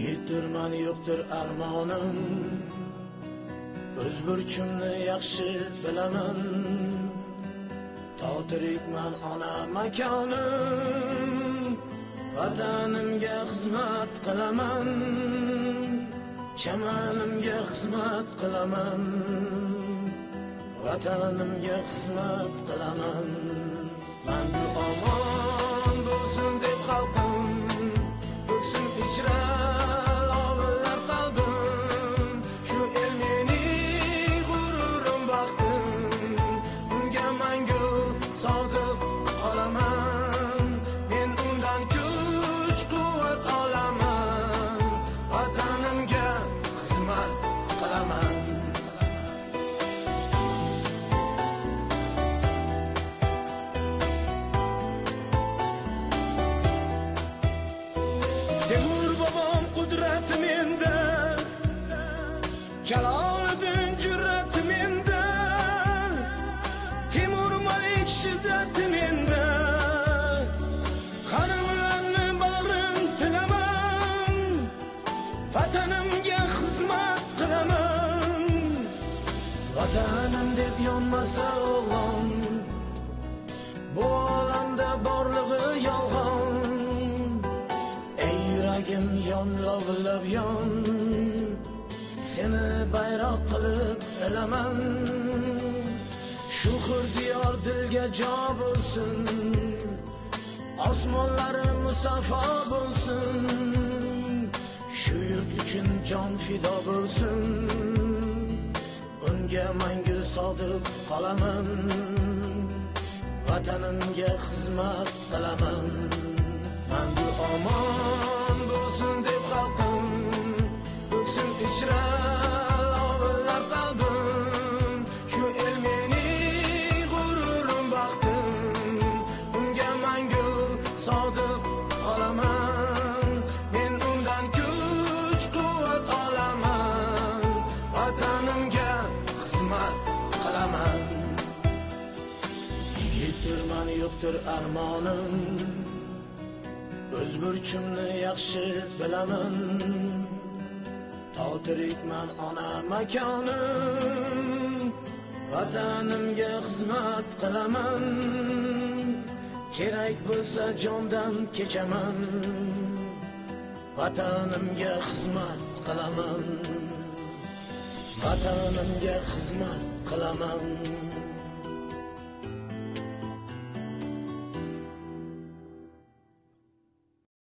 Yigitdirman yo'qdir armonim, o'z burchimni yaxshi bilaman. Totirikman ona makonim, vatanimga xizmat qilaman. Chamanimga xizmat qilaman, vatanimga xizmat qilaman. Mangu omon bo'lsin deb xalqim, ko'ksim ichra lovilar qalbim. Shu el mening g'ururim, baxtim, unga mangu sodiq qolaman. Men undan kuch quvvat olaman, vatanimga xizmat qilaman. Temur bobom qudrati menda, Jaloliddin jur'ati menda, Temur Malik shiddati menda. Qarimlarni bag'rim tilaman, vatanimga xizmat qilaman. Vatanim deb yonmasa o'g'lim, bu olamda borlig'i yolg'on. Yuragim yon lovillab yon, seni bayroq qilib bilaman. Shu diyor dilga jo bo'lsin, osmonlari musaffo bo'lsin. Shu yurt uchun jon fido bo'lsin, unga mangu sodiq qolaman. Vatanimga xizmat qilaman. Mangu omon bo'lsin deb xalqim, ko'ksim ichra lovilar qalbim. Shu el mening g'ururim, baxtim, unga mangu sodiq qolaman. Men undan kuch quvvat olaman, vatanimga xizmat qilaman. Yigitdirman yo'qdir armonim, o'z burchimni yaxshi bilaman. Totirikman ona makonim, vatanimga xizmat qilaman. Kerak bo'lsa jondan kechaman, vatanimga xizmat qilaman. Vatanimga xizmat qilaman.